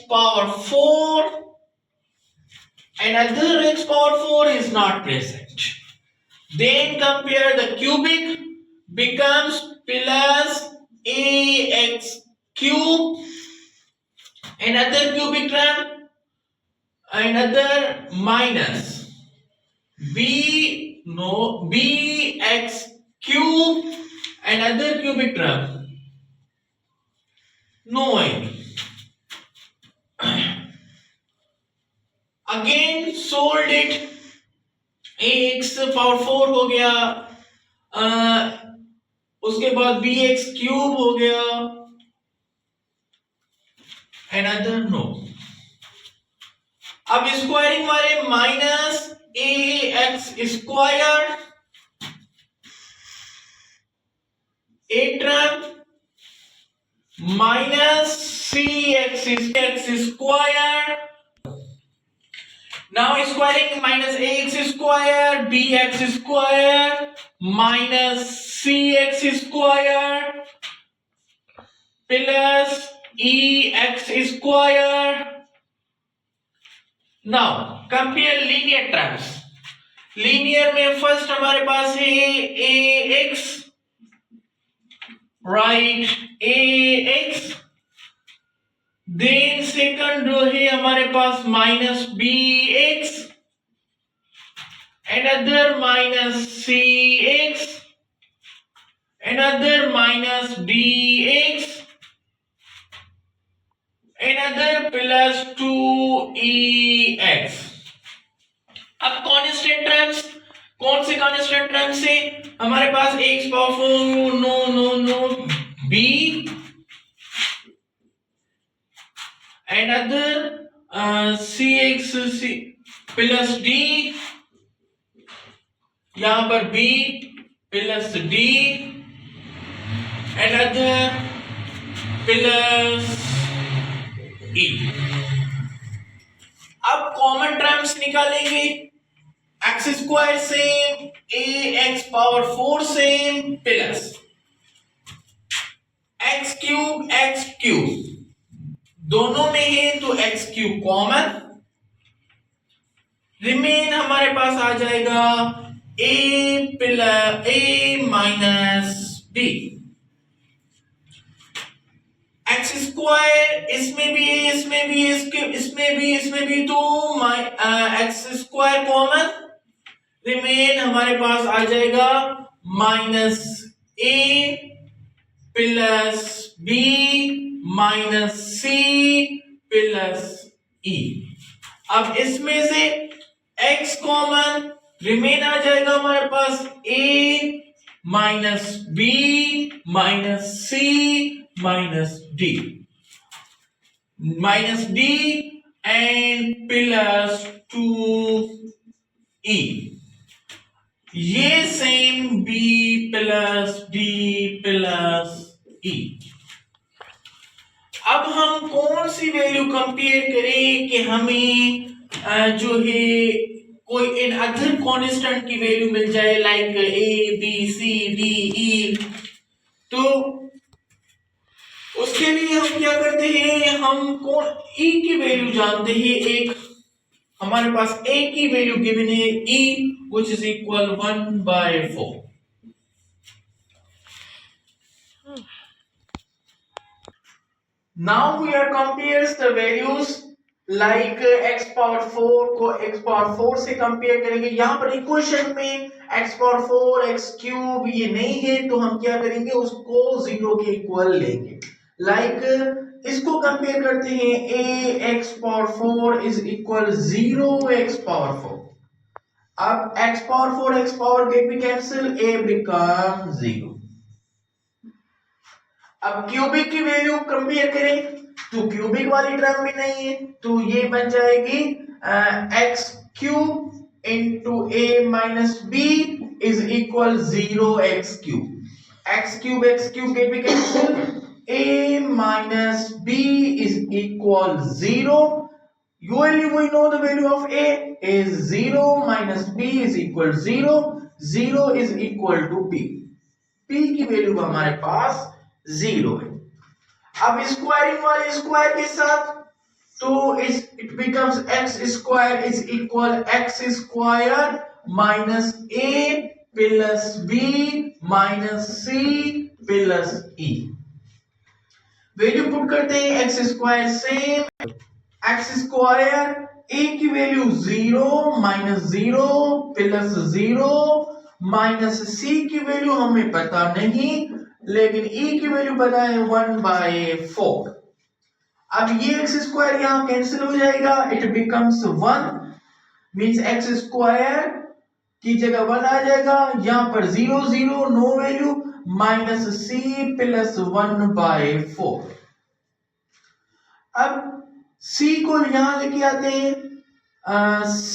power 4, another x power 4 is not present. Then compare the cubic becomes plus ax cube, another cubic term, another minus bx cube, another cubic term, no any. Again solved it, ax power 4 हो गया, उसके बाद bx cube हो गया, another no. अब squaring वाले minus ax square, एक term minus cx square. Now squaring minus ax square, bx square minus cx square plus ex square. Now compare linear terms. Linear में फर्स्ट हमारे पास है ax, right ax, then second रो है हमारे पास minus bx, another minus cx, another minus dx, another plus 2ex. अब constant terms, कौन से constant terms से हमारे पास x power 4 no no no b, another cx plus d, यहां पर b plus d, another plus e. अब common terms निकालेंगे, x square same, ax power 4 same plus x cube दोनों में है तो एक्स क्यूब कॉमन, रिमेन हमारे पास आ जाएगा a minus b. X square इसमें भी है, इसमें भी है, इसमें भी तो एक्स स्क्वायर कॉमन, रिमेन हमारे पास आ जाएगा minus a plus b minus c plus e. अब इसमें से x कॉमन, रिमेन आ जाएगा हमारे पास a minus b minus c minus d, minus d and plus 2e. ये same b plus d plus e. अब हम कौन सी वैल्यू कंपेयर करें कि हमें जो है कोई इन अदर कांस्टेंट की वैल्यू मिल जाए, like a b c d e. तो उसके लिए हम क्या करते हैं, हम कौन e की वैल्यू जानते हैं, एक हमारे पास a की वैल्यू गिवन है e which is equal 1/4. Now we are compares the values like x power 4 को x power 4 से कंपेयर करेंगे. यहाँ पर इक्वेशन में x power 4 x क्यूब ये नहीं है तो हम क्या करेंगे, उसको 0 के इक्वल लेंगे. लाइक इसको कंपेयर करते हैं, a x power 4 is equal 0x power 4. अब x power 4 x power get भी कैंसिल, a बिकम 0. अब क्यूबिक की वैल्यू कंपेयर करें तो क्यूबिक वाली टर्म भी नहीं है तो ये बन जाएगी x cube into a minus b is equal 0x cube. x cube get भी cancel, a minus b is equal 0. Usually we know the value of a is 0 minus b is equal 0. 0 is equal to b. b की value हमारे पास 0 है. अब squaring वाले square के साथ तो it becomes x square is equal x square minus a plus b minus c plus e। Value put करते हैं x square same x square a की value 0 minus 0 plus 0 minus c की value हमें पता नहीं लेकिन ई की वैल्यू पता है 1/4। अब ये एक्स स्क्वायर यहां कैंसिल हो जाएगा, it becomes 1 means x square की जगह 1 आ जाएगा, यहां पर 0 0 no value minus c plus 1/4। अब c को यहां लेके आते हैं, c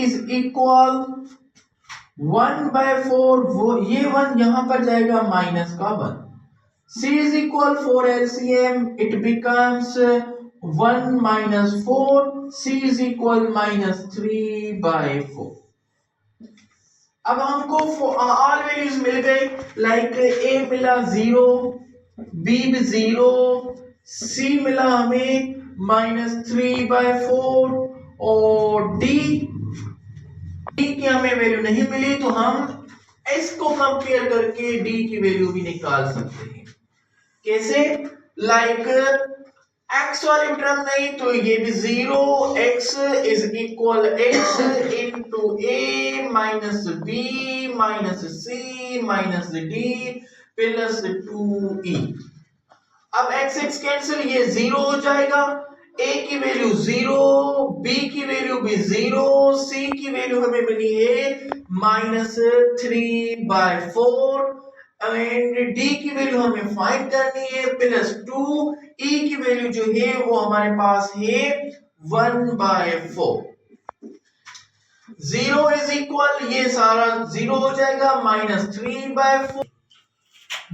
इज इक्वल 1/4, वो ये 1 यहां पर जाएगा माइनस का 1, c is equal 4 LCM it becomes 1 minus 4, c is equal minus 3/4। अब हमको ऑल वैल्यूज मिल गए, लाइक a मिला 0, b भी 0, c मिला हमें -3/4 और d की हमें वैल्यू नहीं मिली, तो हम इसको कंपेयर करके d की वैल्यू भी निकाल सकते हैं। कैसे? लाइक x वाली टर्म नहीं तो ये भी 0, x is equal x into a minus b minus c minus d plus 2e। अब x कैंसिल, ये 0 हो जाएगा, a की वैल्यू 0, b की वैल्यू भी 0, c की वैल्यू हमें मिली है -3/4 एंड d की वैल्यू हमें फाइंड करनी है प्लस 2, e की वैल्यू जो है वो हमारे पास है 1/4। 0 इज इक्वल, ये सारा 0 हो जाएगा, -3/4।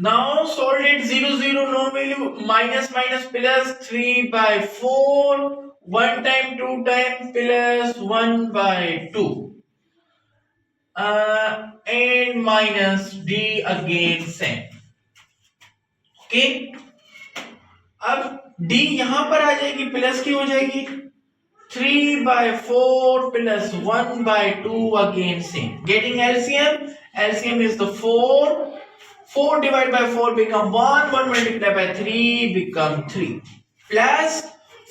Now solve it, 0 0 no value, minus minus plus 3/4, 1 time 2 time plus 1/2 and minus d again same। okay, अब d यहां पर आ जाएगी, प्लस की हो जाएगी, 3/4 plus 1/2 again same, getting LCM, LCM is the 4 divided by 4 become 1 multiplied by 3 become 3 plus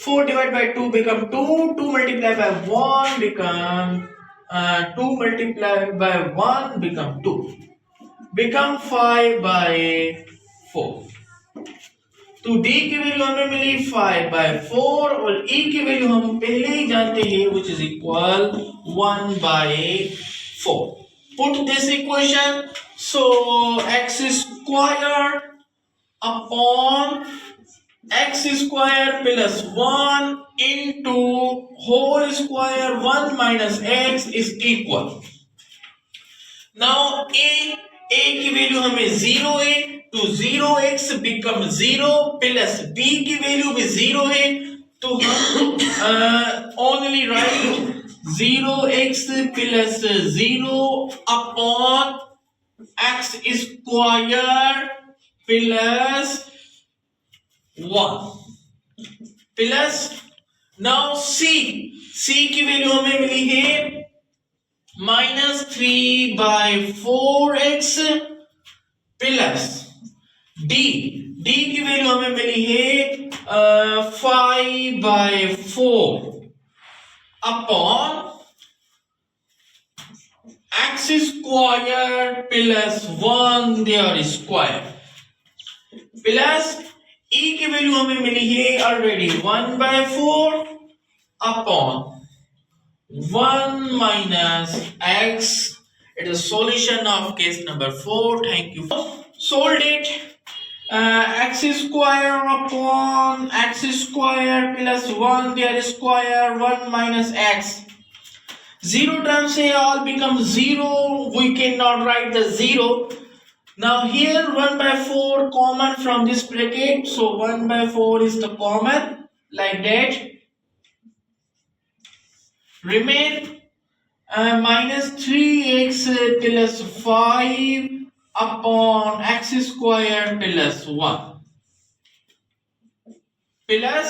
4 divided by 2 become 2 multiplied by 1 become 2 multiplied by 1 become 2 become 5/4। तो d की value हमें मिली 5/4 और e की वैल्यू हम पहले ही जानते हैं which is equal 1/4। Put this equation, so x square upon x square plus 1 into whole square 1 minus x is equal। Now a की वैल्यू हमें 0 है तो 0x become 0 प्लस b की वैल्यू भी 0 है तो हम only write 0x plus 0 upon x square plus 1 plus now c की वैल्यू हमें मिली है -3/4x प्लस d की वैल्यू हमें मिली है 5/4 upon x square plus 1 their square plus e की वैल्यू हमें मिली है already 1/4 upon 1 minus x। It is solution of case number 4। Thank you. Solved it, x square upon x square plus 1 their square 1 minus x, 0 terms say all become 0, we cannot write the 0। now here 1/4 common from this bracket, so 1/4 is the common, like that remain minus 3x plus 5 upon x square plus 1 plus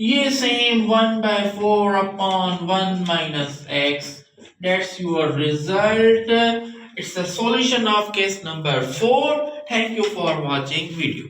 ये same 1/4 upon 1 minus x. That's your result. It's the solution of case number 4. Thank you for watching video.